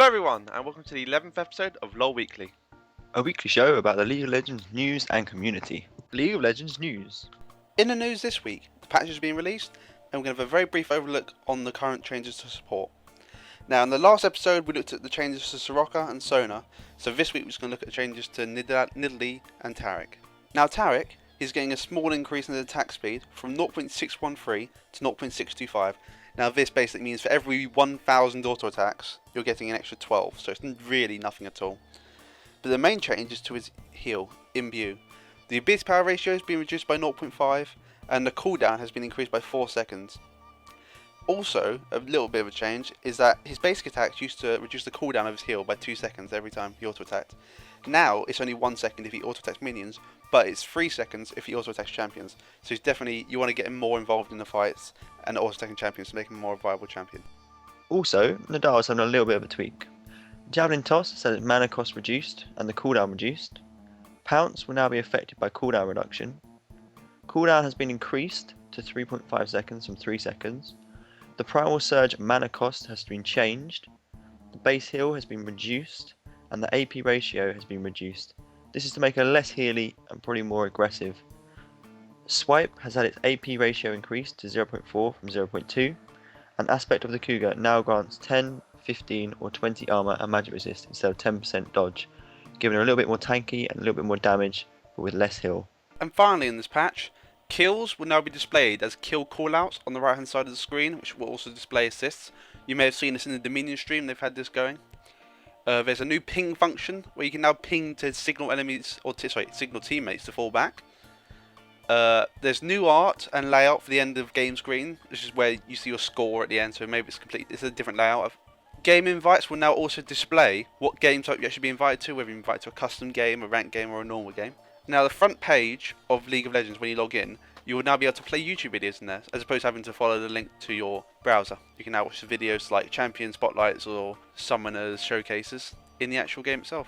Hello everyone, and welcome to the 11th episode of LoL Weekly. A weekly show about the League of Legends news and community. League of Legends news. In the news this week, the patches are being released, and we're going to have a very brief overlook on the current changes to support. Now, in the last episode, we looked at the changes to Soraka and Sona, so this week we're just going to look at the changes to Nidalee and Taric. Now, Taric is getting a small increase in the attack speed from 0.613 to 0.625. Now, this basically means for every 1,000 auto attacks, you're getting an extra 12, so it's really nothing at all. But the main change is to his heal, Imbue. The ability power ratio has been reduced by 0.5, and the cooldown has been increased by 4 seconds. Also, a little bit of a change is that his basic attacks used to reduce the cooldown of his heal by 2 seconds every time he auto-attacked. Now, it's only 1 second if he auto-attacks minions, but it's 3 seconds if he auto-attacks champions. So it's definitely, you want to get him more involved in the fights and auto-attacking champions to make him a more viable champion. Also, Nadal's having a little bit of a tweak. Javelin Toss has its mana cost reduced and the cooldown reduced. Pounce will now be affected by cooldown reduction. Cooldown has been increased to 3.5 seconds from 3 seconds. The Primal Surge mana cost has been changed. The base heal has been reduced and the AP ratio has been reduced. This is to make her less healy and probably more aggressive. Swipe has had its AP ratio increased to 0.4 from 0.2. An aspect of the Cougar now grants 10, 15 or 20 armor and magic resist instead of 10% dodge, giving her a little bit more tanky and a little bit more damage, but with less heal. And finally in this patch, kills will now be displayed as kill callouts on the right hand side of the screen, which will also display assists. You may have seen this in the Dominion stream, they've had this going. There's a new ping function where you can now ping to signal enemies, or signal teammates to fall back. There's new art and layout for the end of game screen, which is where you see your score at the end, so maybe it's a different layout. Game invites will now also display what game type you actually be invited to, whether you're invited to a custom game, a ranked game or a normal game. Now the front page of League of Legends when you log in, you will now be able to play YouTube videos in there, as opposed to having to follow the link to your browser. You can now watch the videos like champion spotlights or summoners showcases in the actual game itself.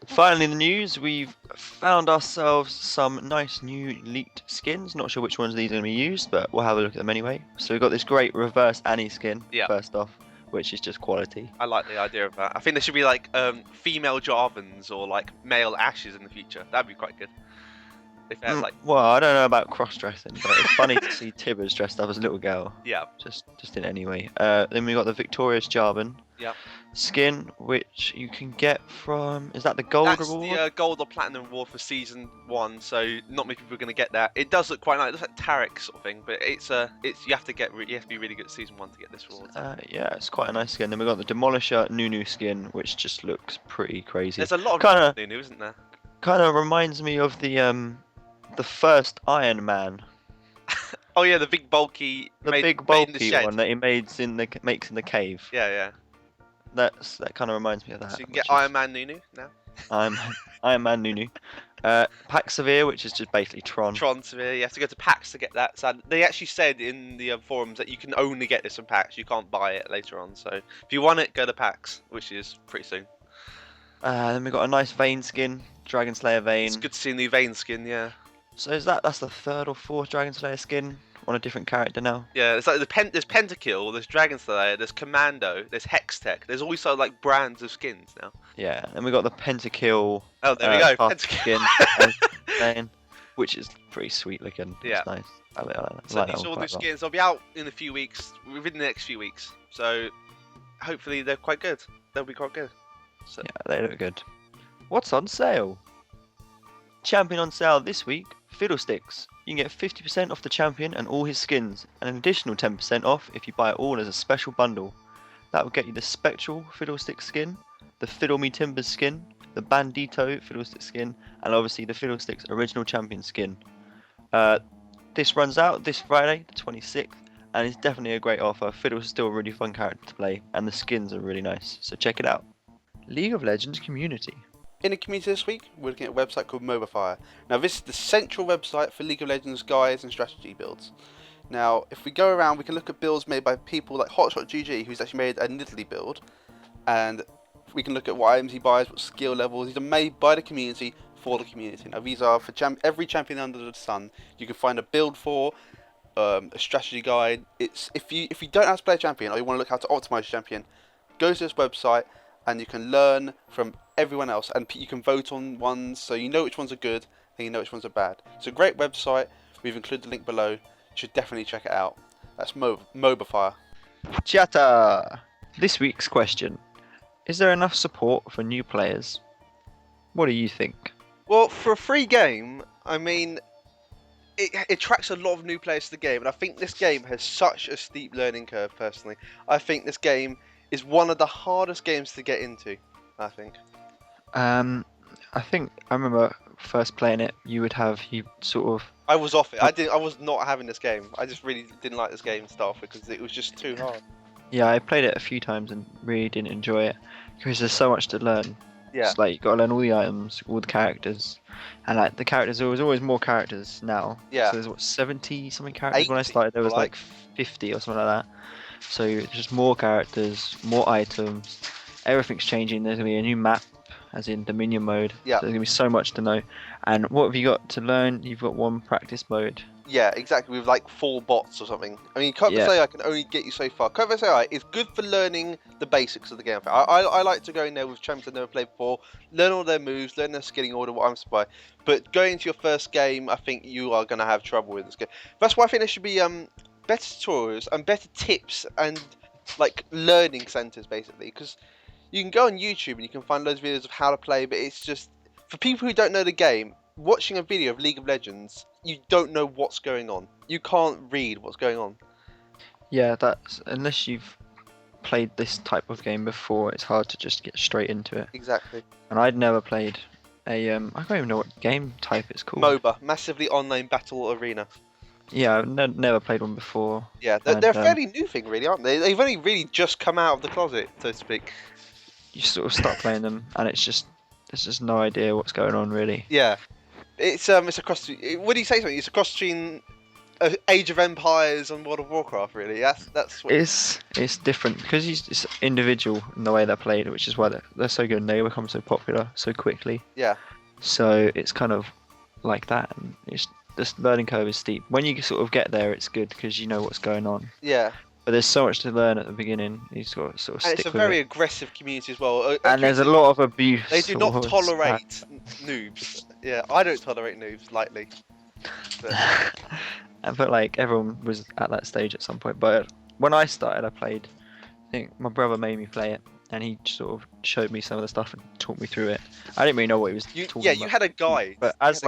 Finally in the news, we've found ourselves some nice new leaked skins. Not sure which ones of these are going to be used, but we'll have a look at them anyway. So we've got this great reverse Annie skin, first off, which is just quality. I like the idea of that. I think there should be like female Jarvans or like male Ashes in the future. That'd be quite good. If they had, like... Well, I don't know about cross-dressing, but it's funny to see Tibbers dressed up as a little girl. Yeah. Just in any way. Then we got the Victorious Jarvan skin, which you can get from... Is that the gold reward? That's the gold or platinum reward for season 1, so not many people are going to get that. It does look quite nice. It looks like Taric sort of thing, but you have to be really good at season 1 to get this reward. Yeah, it's quite a nice skin. Then we got the Demolisher Nunu skin, which just looks pretty crazy. There's a lot of Nunu, isn't there? Kind of reminds me of the first Iron Man. Oh yeah, the big bulky. Big bulky one that he makes in the cave. Yeah. That kind of reminds me of that. So you can get Iron Man Nunu now. Iron Man Nunu. Pack Severe, which is just basically Tron. Tron Severe. You have to go to PAX to get that. So they actually said in the forums that you can only get this from PAX. You can't buy it later on. So if you want it, go to PAX, which is pretty soon. Then we got a nice Vayne skin, Dragon Slayer Vayne. It's good to see a new Vayne skin, yeah. So that's the 3rd or 4th Dragon Slayer skin on a different character now? Yeah, it's like there's Pentakill, there's Dragon Slayer, there's Commando, there's Hextech. There's also like brands of skins now. Yeah, and we got the Pentakill. Oh, there we go. Pentakill skin, which is pretty sweet looking. Yeah, it's nice. I like that. So these all new skins. They'll be out in a few weeks, within the next few weeks. So hopefully they're quite good. They'll be quite good. So. Yeah, they look good. What's on sale? Champion on sale this week, Fiddlesticks. You can get 50% off the champion and all his skins, and an additional 10% off if you buy it all as a special bundle. That will get you the Spectral Fiddlesticks skin, the Fiddle Me Timbers skin, the Bandito Fiddlesticks skin, and obviously the Fiddlesticks original champion skin. This runs out this Friday, the 26th, and it's definitely a great offer. Fiddle's still a really fun character to play, and the skins are really nice, so check it out. League of Legends community. In the community this week, we're looking at a website called Mobafire. Now this is the central website for League of Legends guides and strategy builds. Now if we go around, we can look at builds made by people like HotshotGG, who's actually made a Nidalee build, and we can look at what items he buys, what skill levels. These are made by the community for the community. Now these are for every champion under the sun. You can find a build for, a strategy guide. It's if you don't know how to play a champion or you want to look how to optimize your champion, go to this website and you can learn from everyone else, and you can vote on ones, so you know which ones are good and you know which ones are bad. It's a great website. We've included the link below. You should definitely check it out. That's Mobafire. Chatter! This week's question. Is there enough support for new players? What do you think? Well, for a free game, I mean, it attracts a lot of new players to the game, and I think this game has such a steep learning curve, personally. I think this game is one of the hardest games to get into, I think. I think I remember first playing it, you sort of... I was off it. I was not having this game. I just really didn't like this game to start with because it was just too hard. Yeah, I played it a few times and really didn't enjoy it because there's so much to learn. Yeah. It's like you gotta learn all the items, all the characters, and like the characters. There's always more characters now. Yeah. So there's 70 something characters. When I 80, started, there was like. like 50 or something like that. So it's just more characters, more items. Everything's changing. There's gonna be a new map, as in Dominion mode. Yeah. So there's gonna be so much to know. And what have you got to learn? You've got one practice mode. Yeah, exactly. With like 4 bots or something. I mean, Covetous AI can only get you so far. Covetous AI is good for learning the basics of the game. I like to go in there with champions I've never played before, learn all their moves, learn their skilling order, what I'm supposed. But going into your first game, I think you are going to have trouble with this game. That's why I think there should be better tutorials and better tips and like learning centers, basically. Because you can go on YouTube and you can find loads of videos of how to play, but it's just for people who don't know the game. Watching a video of League of Legends, you don't know what's going on. You can't read what's going on. Yeah, that's unless you've played this type of game before, it's hard to just get straight into it. Exactly. And I'd never played a I can't even know what game type it's called. MOBA, massively online battle arena. Yeah, I've never played one before. Yeah, they're a fairly new thing, really, aren't they? They've only really just come out of the closet, so to speak. You sort of start playing them, and there's just no idea what's going on really. Yeah, it's a cross. What do you say something? It's a cross between Age of Empires and World of Warcraft, really. That's what. It's different because it's individual in the way they're played, which is why they're so good and they become so popular so quickly. Yeah. So it's kind of like that, and this learning curve is steep. When you sort of get there, it's good because you know what's going on. Yeah. But there's so much to learn at the beginning. You sort of stick with it. And it's a very aggressive community as well. And there's a lot of abuse. They do not towards tolerate noobs. Yeah, I don't tolerate noobs lightly. But like everyone was at that stage at some point. But when I started, I played. I think my brother made me play it, and he sort of showed me some of the stuff and talked me through it. I didn't really know what he was talking about. Yeah, you had a guide. But as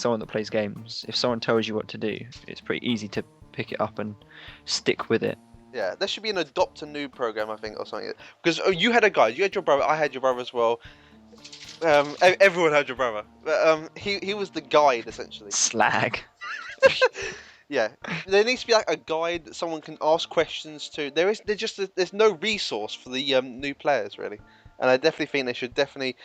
someone that plays games, if someone tells you what to do, it's pretty easy to pick it up and stick with it. Yeah, there should be an adopt a noob program, I think, or something. Because you had a guide, you had your brother, I had your brother as well. Everyone had your brother. But he was the guide essentially. Slag. Yeah, there needs to be like a guide that someone can ask questions to. There's no resource for the new players really, and I definitely think they should definitely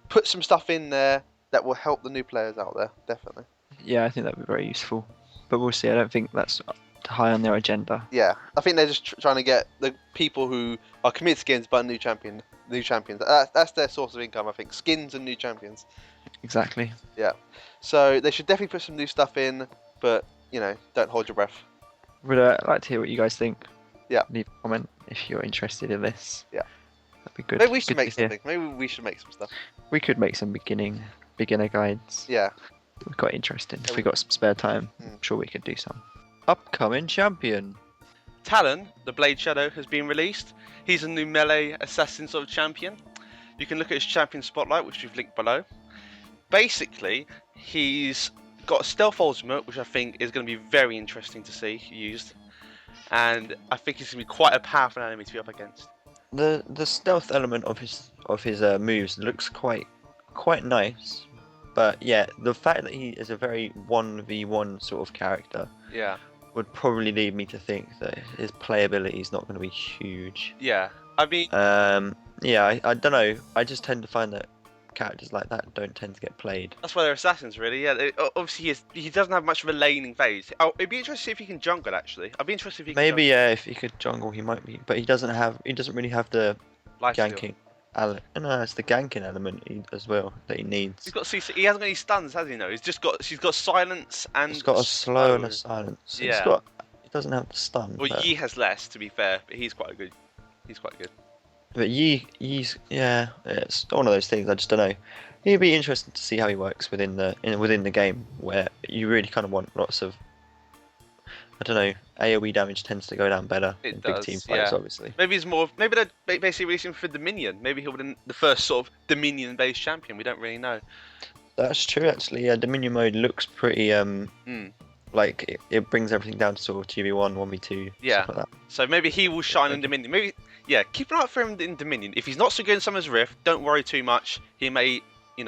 put some stuff in there that will help the new players out there. Definitely. Yeah, I think that'd be very useful. But we'll see. I don't think that's high on their agenda. Yeah, I think they're just trying to get the people who are committed skins but new champions. That's their source of income, I think. Skins and new champions. Exactly. Yeah. So they should definitely put some new stuff in, but don't hold your breath. Would like to hear what you guys think. Yeah. Leave a comment if you're interested in this. Yeah. That'd be good. Maybe we should Good make to hear. something. Maybe we should make some stuff. We could make some beginner guides. Yeah. Quite interesting. If we got some spare time, I'm sure we could do some. Upcoming champion. Talon, the Blade Shadow, has been released. He's a new melee assassin sort of champion. You can look at his champion spotlight, which we've linked below. Basically, he's got a stealth ultimate, which I think is going to be very interesting to see used. And I think he's going to be quite a powerful enemy to be up against. The stealth element of his moves looks quite nice. But yeah, the fact that he is a very 1v1 sort of character Yeah. would probably lead me to think that his playability is not going to be huge. Yeah. I mean... yeah, I don't know. I just tend to find that characters like that don't tend to get played. That's why they're assassins, really. Yeah, obviously he doesn't have much of a laning phase. It'd be interesting to see if he can jungle, actually. I'd be interested if he can Maybe yeah, if he could jungle, he might be. But he doesn't really have the ganking. It's the ganking element as well that he needs. He's got CC. He hasn't got any stuns, has he? No, she's got silence and. He's got a slow and a silence. Yeah. He doesn't have the stun. Well, Yi has less, to be fair, but he's quite good. He's quite good. But he's yeah, it's one of those things. I just don't know. It'd be interesting to see how he works within the game, where you really kind of want lots of, I don't know, AOE damage tends to go down better It in big does, team fights, yeah. obviously. Maybe he's more. Maybe they're basically releasing for Dominion. Maybe he'll be the first sort of Dominion-based champion. We don't really know. That's true, actually. Yeah, Dominion mode looks pretty Mm. like it brings everything down to sort of 2v1, 1v2, Yeah. stuff like that. So maybe he will shine in Dominion. Maybe, yeah. Keep an eye out for him in Dominion. If he's not so good in Summer's Rift, don't worry too much. He may,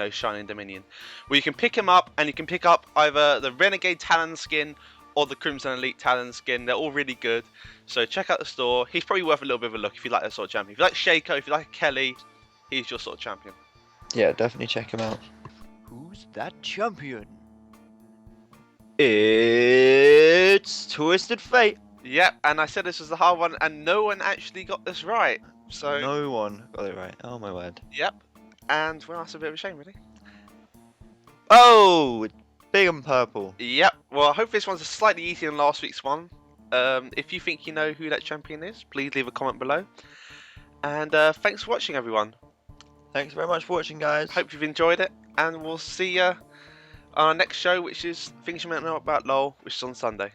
shine in Dominion. Well, you can pick him up, and you can pick up either the Renegade Talon skin or the Crimson Elite Talon skin. They're all really good. So check out the store. He's probably worth a little bit of a look if you like that sort of champion. If you like Shaco, if you like Kelly, he's your sort of champion. Yeah, definitely check him out. Who's that champion? It's Twisted Fate. Yep, and I said this was the hard one, and no one actually got this right. So No one got it right. Oh my word. Yep, and well, that's a bit of a shame, really. Oh, big and purple. Yep. Well, I hope this one's slightly easier than last week's one. If you think you know who that champion is, please leave a comment below. And thanks for watching, everyone. Thanks very much for watching, guys. Hope you've enjoyed it, and we'll see you on our next show, which is Things You Might Know About LoL, which is on Sunday.